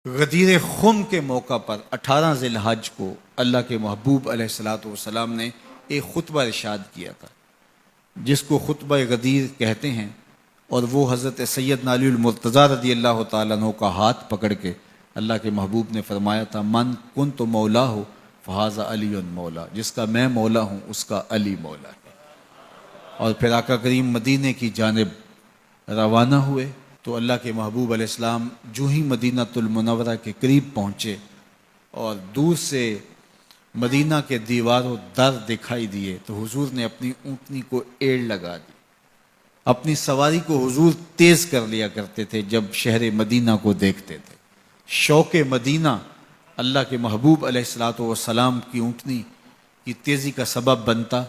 غدیر خم کے موقع پر 18 ذی الحج کو اللہ کے محبوب علیہ الصلوۃ والسلام نے ایک خطبہ ارشاد کیا تھا جس کو خطبہ غدیر کہتے ہیں، اور وہ حضرت سیدنا علی المرتضیٰ رضی اللہ تعالیٰ عنہ کا ہاتھ پکڑ کے اللہ کے محبوب نے فرمایا تھا، من کنت مولا ہو فہذا علی مولا، جس کا میں مولا ہوں اس کا علی مولا ہے۔ اور پھر آقا کریم مدینے کی جانب روانہ ہوئے تو اللہ کے محبوب علیہ السلام جو ہی مدینہ المنورہ کے قریب پہنچے اور دور سے مدینہ کے دیوار و در دکھائی دیے تو حضور نے اپنی اونٹنی کو ایڑ لگا دی۔ اپنی سواری کو حضور تیز کر لیا کرتے تھے جب شہر مدینہ کو دیکھتے تھے۔ شوق مدینہ اللہ کے محبوب علیہ الصلوۃ والسلام کی اونٹنی کی تیزی کا سبب بنتا،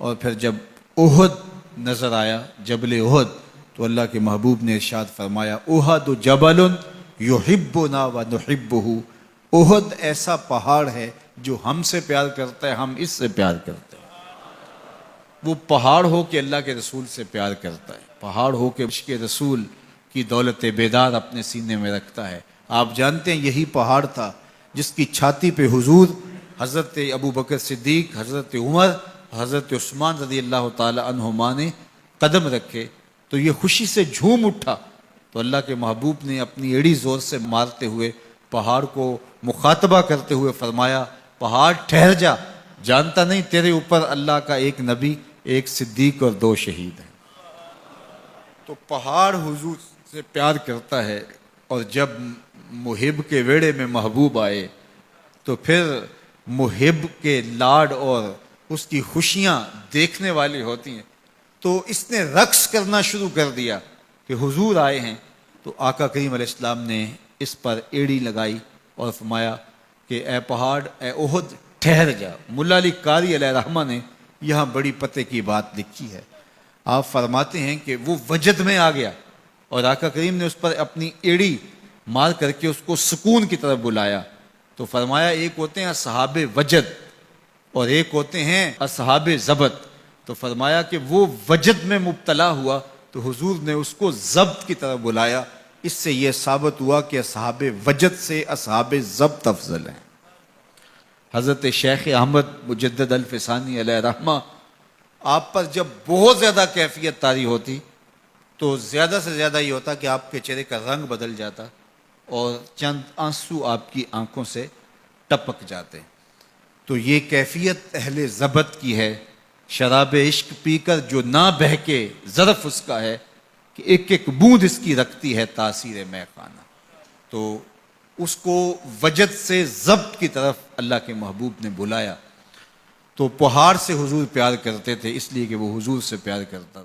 اور پھر جب احد نظر آیا، جبل احد، تو اللہ کے محبوب نے ارشاد فرمایا، احد جبل یحبنا ونحبہ، احد ایسا پہاڑ ہے جو ہم سے پیار کرتا ہے، ہم اس سے پیار کرتے ہیں۔ وہ پہاڑ ہو کہ اللہ کے رسول سے پیار کرتا ہے، پہاڑ ہو کہ عشق رسول کی دولت بیدار اپنے سینے میں رکھتا ہے۔ آپ جانتے ہیں یہی پہاڑ تھا جس کی چھاتی پہ حضور حضرت ابو بکر صدیق، حضرت عمر، حضرت عثمان رضی اللہ تعالی عنہما نے قدم رکھے تو یہ خوشی سے جھوم اٹھا، تو اللہ کے محبوب نے اپنی ایڑی زور سے مارتے ہوئے پہاڑ کو مخاطبہ کرتے ہوئے فرمایا، پہاڑ ٹھہر جا، جانتا نہیں تیرے اوپر اللہ کا ایک نبی، ایک صدیق اور 2 شہید ہیں۔ تو پہاڑ حضور سے پیار کرتا ہے، اور جب محب کے ویڑے میں محبوب آئے تو پھر محب کے لاڈ اور اس کی خوشیاں دیکھنے والی ہوتی ہیں۔ تو اس نے رقص کرنا شروع کر دیا کہ حضور آئے ہیں، تو آقا کریم علیہ السلام نے اس پر ایڑی لگائی اور فرمایا کہ اے پہاڑ، اے احد ٹھہر جا۔ ملا علی قاری علیہ رحمہ نے یہاں بڑی پتے کی بات لکھی ہے۔ آپ فرماتے ہیں کہ وہ وجد میں آ گیا اور آقا کریم نے اس پر اپنی ایڑی مار کر کے اس کو سکون کی طرف بلایا، تو فرمایا ایک ہوتے ہیں اصحاب وجد اور ایک ہوتے ہیں اصحاب ضبط، تو فرمایا کہ وہ وجد میں مبتلا ہوا تو حضور نے اس کو ضبط کی طرف بلایا۔ اس سے یہ ثابت ہوا کہ اصحاب وجد سے اصحاب ضبط افضل ہیں۔ حضرت شیخ احمد مجدد الفسانی علیہ رحمہ، آپ پر جب بہت زیادہ کیفیت طاری ہوتی تو زیادہ سے زیادہ یہ ہوتا کہ آپ کے چہرے کا رنگ بدل جاتا اور چند آنسو آپ کی آنکھوں سے ٹپک جاتے۔ تو یہ کیفیت اہل ضبط کی ہے، شراب عشق پی کر جو نہ بہکے ظرف اس کا ہے کہ ایک ایک بوند اس کی رکھتی ہے تاثیر مے خانہ۔ تو اس کو وجد سے ضبط کی طرف اللہ کے محبوب نے بلایا۔ تو پہاڑ سے حضور پیار کرتے تھے اس لیے کہ وہ حضور سے پیار کرتا تھا۔